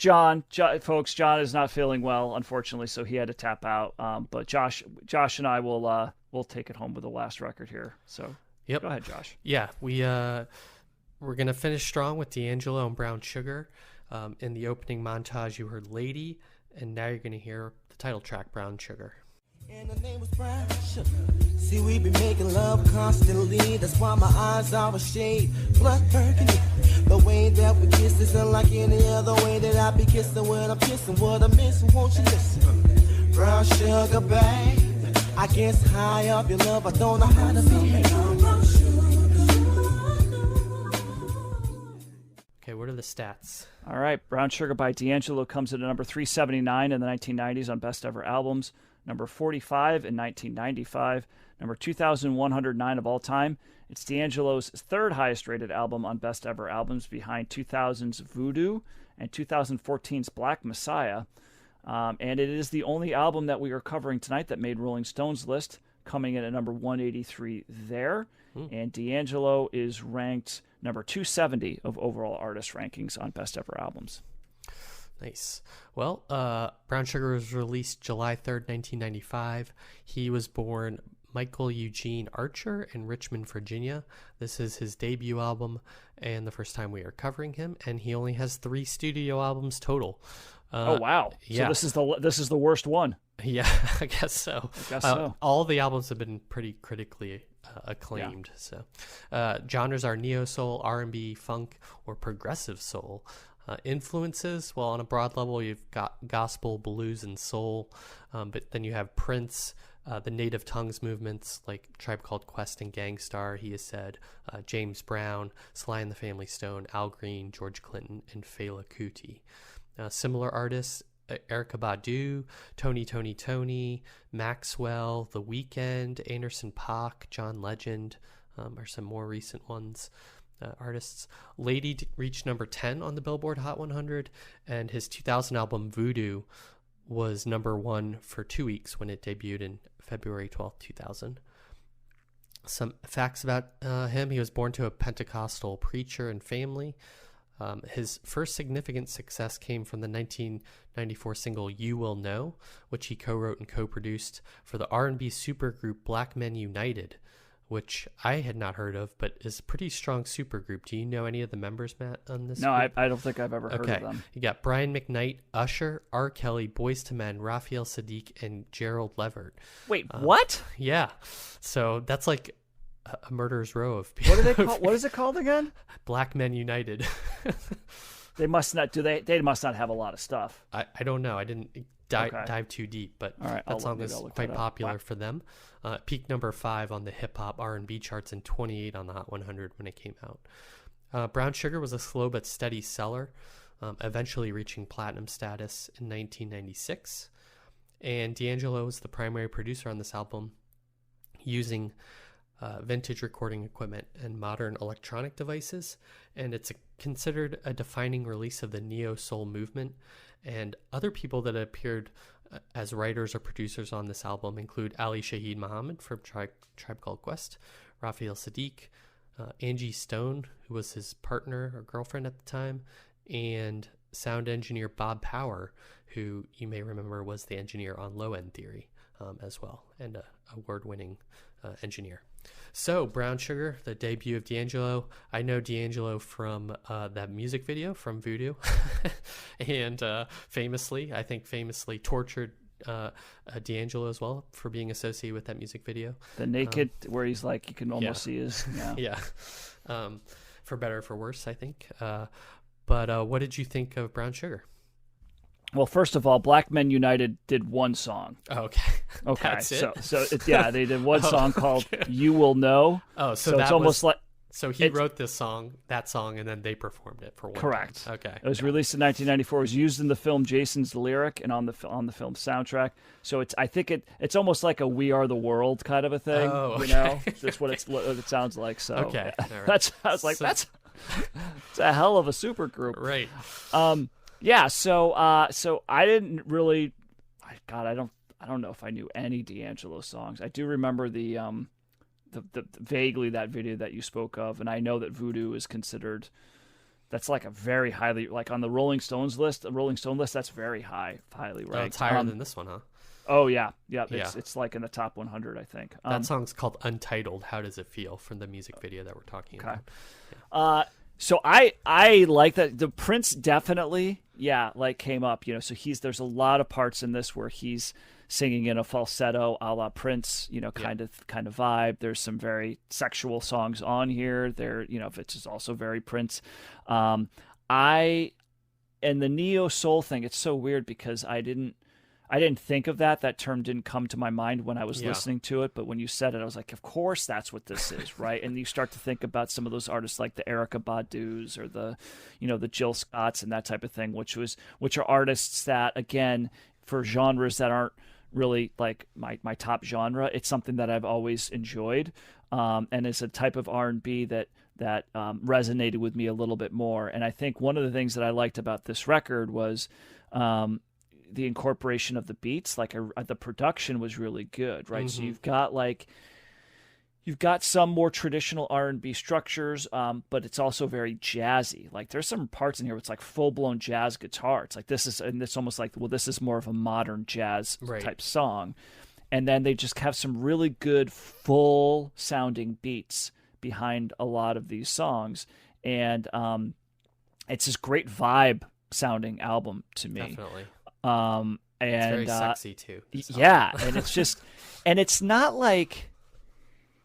John. Folks, John is not feeling well, unfortunately, so he had to tap out. But Josh and I will take it home with the last record here. So Yep. Go ahead, Josh. Yeah, we're gonna finish strong with D'Angelo and Brown Sugar. In the opening montage, you heard "Lady," and now you're gonna hear the title track, "Brown Sugar." And the name was Brown Sugar. See, we be making love constantly. That's why my eyes are a shade blood burgundy. The way that we kiss is unlike any other way that I be kissing when I'm kissing. What I'm missing, won't you listen? Brown sugar, babe. I guess high up your love, I don't know how to behave. Okay, what are the stats? All right, Brown Sugar by D'Angelo comes in at number 379 in the 1990s on Best Ever Albums, number 45 in 1995, number 2,109 of all time. It's D'Angelo's third highest rated album on Best Ever Albums, behind 2000's Voodoo and 2014's Black Messiah. And it is the only album that we are covering tonight that made Rolling Stone's list, coming in at number 183 there. And D'Angelo is ranked number 270 of overall artist rankings on Best Ever Albums. Nice. Well, Brown Sugar was released July 3rd, 1995. He was born Michael Eugene Archer in Richmond, Virginia. This is his debut album and the first time we are covering him, and he only has 3 studio albums total. Oh, wow. Yeah. So this is the worst one. Yeah, I guess so. All the albums have been pretty critically acclaimed. Yeah. So genres are neo soul, R&B, funk, or progressive soul. Influences, well, on a broad level, you've got gospel, blues, and soul, but then you have Prince, the native tongues movements like Tribe Called Quest and Gangstar, he has said, James Brown, Sly and the Family Stone, Al Green, George Clinton, and Fela Kuti. Similar artists, Erykah Badu, Tony, Maxwell, The Weeknd, Anderson .Paak, John Legend are some more recent ones. Artists. Lady reached number 10 on the Billboard Hot 100, and his 2000 album Voodoo was number 1 for 2 weeks when it debuted in February 12th, 2000. Some facts about him: he was born to a Pentecostal preacher and family. His first significant success came from the 1994 single "You Will Know," which he co-wrote and co-produced for the R&B supergroup Black Men United, which I had not heard of, but is a pretty strong supergroup. Do you know any of the members, Matt, on this No, group? I don't think I've ever heard of them. You got Brian McKnight, Usher, R. Kelly, Boyz II Men, Raphael Sadiq, and Gerald Levert. Wait, what? Yeah. So that's like a murderer's row of people. What do they call? What is it called again? Black Men United. They must not. They must not have a lot of stuff. I don't know. I didn't dive too deep, but all right, that song is quite popular for them. Peaked number 5 on the hip hop R&B charts and 28 on the Hot 100 when it came out. Brown Sugar was a slow but steady seller, eventually reaching platinum status in 1996. And D'Angelo was the primary producer on this album, using vintage recording equipment and modern electronic devices, and it's considered a defining release of the neo-soul movement. And other people that appeared as writers or producers on this album include Ali Shaheed Muhammad from Tribe Called Quest, Raphael Sadiq, Angie Stone, who was his partner or girlfriend at the time, and sound engineer Bob Power, who you may remember was the engineer on Low End Theory as well, and an award-winning engineer. So, Brown Sugar, the debut of D'Angelo. I know D'Angelo from that music video from Voodoo, and famously tortured D'Angelo as well for being associated with that music video. The naked, where he's like, you can almost see his... Yeah. For better or for worse, I think. But what did you think of Brown Sugar? Well, first of all, Black Men United did one song. Oh, okay. Okay. That's it? So they did one song called "You Will Know." Oh, so it's almost like. So he wrote that song, and then they performed it for one. Correct. Time. Okay. It was released in 1994. It was used in the film Jason's Lyric and on the film soundtrack. So I think it's almost like a "We Are the World" kind of a thing. Oh, okay. You know, that's what it sounds like. So okay. Yeah. Right. I was like, that's it's a hell of a super group. Right. Yeah. So I didn't really. God, I don't know if I knew any D'Angelo songs. I do remember the vaguely that video that you spoke of, and I know that Voodoo is considered that's like a very highly, like on the Rolling Stone list, that's very highly ranked. It's higher than this one, huh? Oh yeah. It's like in the top 100, I think. That song's called Untitled. How does it feel from the music video that we're talking about? Yeah. So I like that. The Prince definitely, like came up, so there's a lot of parts in this where he's singing in a falsetto a la Prince, kind of vibe. There's some very sexual songs on here. There, which is also very Prince. And the neo soul thing, it's so weird because I didn't think of that. That term didn't come to my mind when I was listening to it. But when you said it, I was like, of course that's what this is, right? And you start to think about some of those artists like the Erykah Badu's or the Jill Scotts and that type of thing, which are artists that, again, for genres that aren't really like my top genre, it's something that I've always enjoyed. And it's a type of R&B that resonated with me a little bit more. And I think one of the things that I liked about this record was, the incorporation of the beats, the production was really good, right? So you've got some more traditional R&B structures, but it's also very jazzy. Like there's some parts in here where it's like full blown jazz guitar. It's like it's almost like, well, this is more of a modern jazz type song. And then they just have some really good full sounding beats behind a lot of these songs. And it's this great vibe sounding album to me. Definitely. And it's very sexy too. And it's just, and it's not like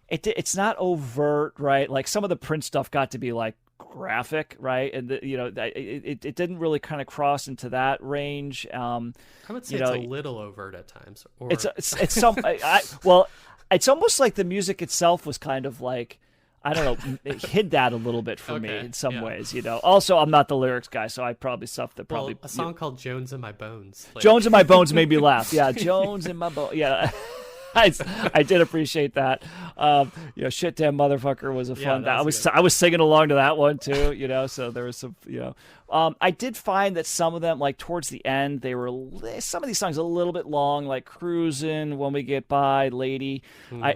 it's not overt, right? Like some of the Prince stuff got to be like graphic, right? And it didn't really kind of cross into that range. I would say it's a little overt at times. Or it's some it's almost like the music itself was kind of like, I don't know, it hid that a little bit for me in some ways, Also, I'm not the lyrics guy, so I probably stuff that probably... a song called Jones in My Bones. Jones in My Bones made me laugh. Yeah, Jones in My Bones. Yeah, I did appreciate that. Shit Damn Motherfucker was a fun... I was singing along to that one, too, so there was some, I did find that some of them, like towards the end, some of these songs a little bit long, like Cruisin', When We Get By, Lady. I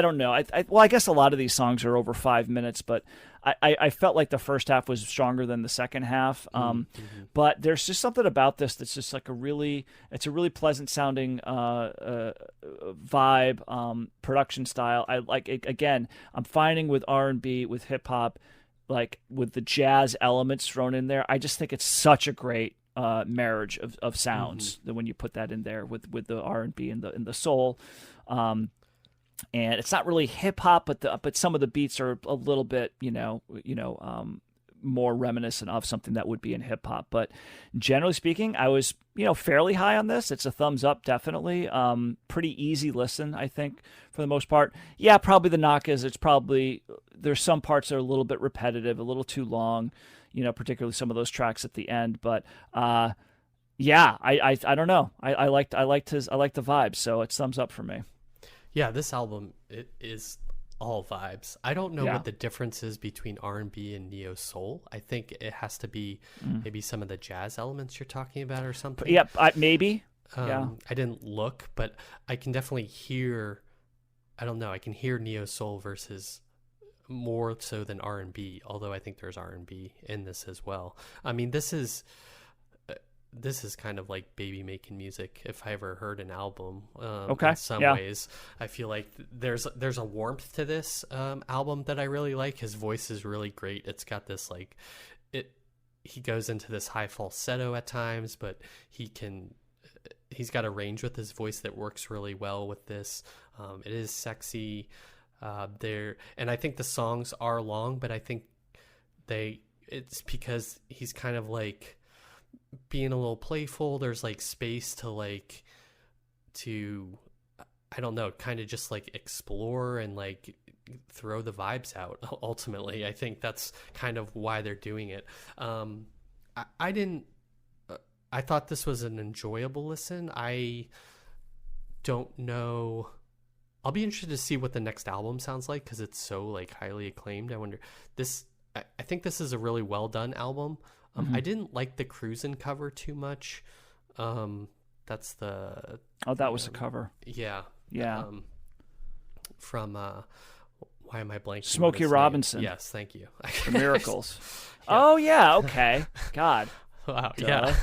don't know. I guess a lot of these songs are over 5 minutes, but I felt like the first half was stronger than the second half. But there's just something about this that's just like it's a really pleasant sounding vibe, production style. I like it. Again, I'm finding with R&B, with hip hop, like with the jazz elements thrown in there, I just think it's such a great marriage of sounds that when you put that in there with the R&B and the soul. And it's not really hip hop, but some of the beats are a little bit, more reminiscent of something that would be in hip hop. But generally speaking, I was, fairly high on this. It's a thumbs up, definitely. Pretty easy listen, I think, for the most part. Yeah, probably the knock is there's some parts that are a little bit repetitive, a little too long, particularly some of those tracks at the end. But I don't know. I liked the vibe, so it's thumbs up for me. Yeah, this album, it is all vibes. I don't know what the difference is between R&B and neo soul. I think it has to be maybe some of the jazz elements you're talking about or something. Yeah, maybe. I didn't look, but I can definitely hear. I don't know. I can hear neo soul versus more so than R&B. Although I think there's R&B in this as well. I mean, this is kind of like baby making music if I ever heard an album. In some ways, I feel like there's a warmth to this album that I really like. His voice is really great. It's got this he goes into this high falsetto at times, but he's got a range with his voice that works really well with this. It is sexy and I think the songs are long, but I think it's because he's kind of like being a little playful. There's like space to I don't know, kind of just like explore and like throw the vibes out. Ultimately, I think that's kind of why they're doing it. I thought this was an enjoyable listen. I don't know. I'll be interested to see what the next album sounds like because it's so like highly acclaimed. I wonder I think this is a really well done album. I didn't like the Cruisin' cover too much. That's that was a cover. Yeah. Yeah. From why am I blanking? Smokey Robinson. Yes, thank you. The Miracles. Oh yeah, okay. God. Wow. Yeah.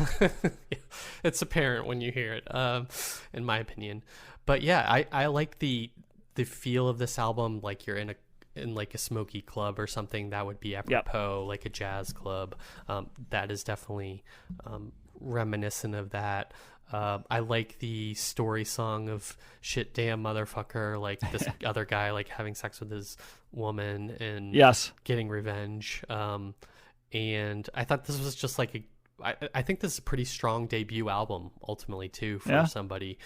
It's apparent when you hear it, in my opinion. But yeah, I like the feel of this album. Like you're in like a smoky club or something. That would be apropos. Like a jazz club. That is definitely reminiscent of that. I like the story song of shit damn motherfucker, like this other guy like having sex with his woman and getting revenge. And I thought this was just like I think this is a pretty strong debut album ultimately too for somebody.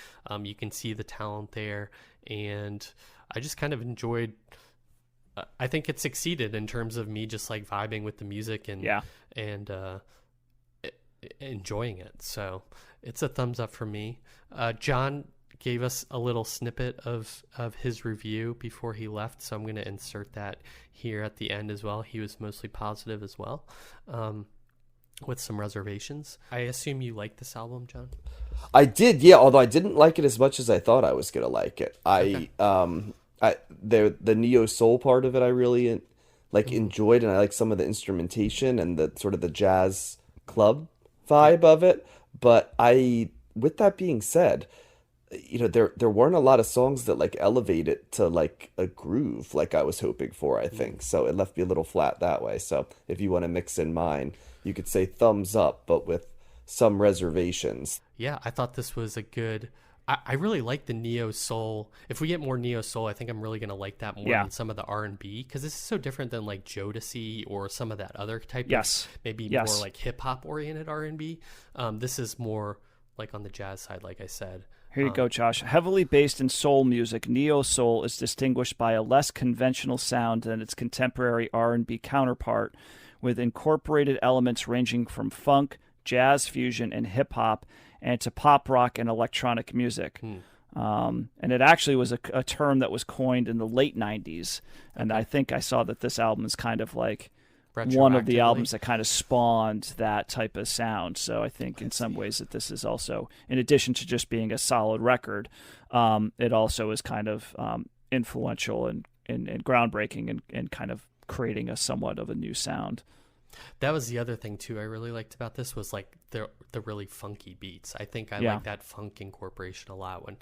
You can see the talent there, and I just kind of enjoyed. I think it succeeded in terms of me just like vibing with the music and enjoying it. So it's a thumbs up for me. John gave us a little snippet of his review before he left, so I'm going to insert that here at the end as well. He was mostly positive as well, with some reservations. I assume you liked this album, John? I did, yeah, although I didn't like it as much as I thought I was going to like it. The neo soul part of it I really enjoyed, and I like some of the instrumentation and the sort of the jazz club vibe of it. But with that being said, there weren't a lot of songs that like elevate it to like a groove like I was hoping for, I think. So it left me a little flat that way. So if you want to mix in mine, you could say thumbs up, but with some reservations. Yeah, I thought this was a good... I really like the neo soul. If we get more neo soul, I think I'm really going to like that more than some of the R&B, because this is so different than like Jodeci or some of that other type of maybe more like hip hop oriented R&B. This is more like on the jazz side, like I said. Here you go, Josh. Heavily based in soul music, neo soul is distinguished by a less conventional sound than its contemporary R&B counterpart, with incorporated elements ranging from funk, jazz fusion, and hip hop, and to pop rock and electronic music. And it actually was a term that was coined in the late 90s. And I think I saw that this album is kind of like one of the albums that kind of spawned that type of sound. So I think in some ways that this is also, in addition to just being a solid record, it also is kind of influential and groundbreaking and kind of creating a somewhat of a new sound. That was the other thing too I really liked about this, was like the really funky beats. I think I like that funk incorporation a lot. When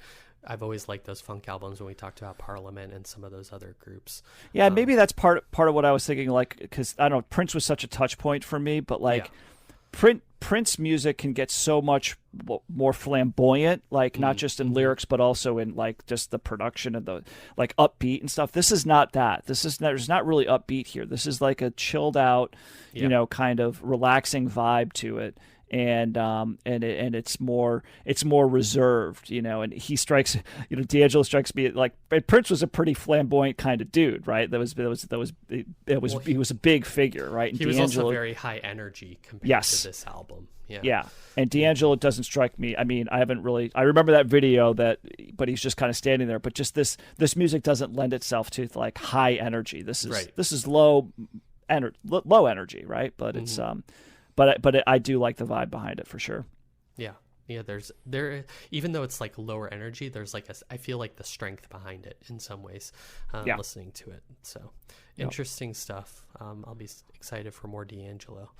I've always liked those funk albums when we talked about Parliament and some of those other groups. Yeah, maybe that's part of what I was thinking, like, because I don't know, Prince was such a touch point for me, but like Prince music can get so much more flamboyant, like not just in lyrics, but also in like just the production and the like upbeat and stuff. This is not that. There's not really upbeat here. This is like a chilled out, kind of relaxing vibe to it. And it's more reserved, and he strikes, D'Angelo strikes me like Prince was a pretty flamboyant kind of dude, right? He was a big figure, right? And he was also very high energy compared to this album. Yeah. And D'Angelo doesn't strike me. I mean, I remember that video but he's just kind of standing there. But just this music doesn't lend itself to like high energy. This is low energy, right? But it's But I do like the vibe behind it for sure. Yeah. There even though it's like lower energy, there's like I feel like the strength behind it in some ways, listening to it. So interesting stuff. I'll be excited for more D'Angelo.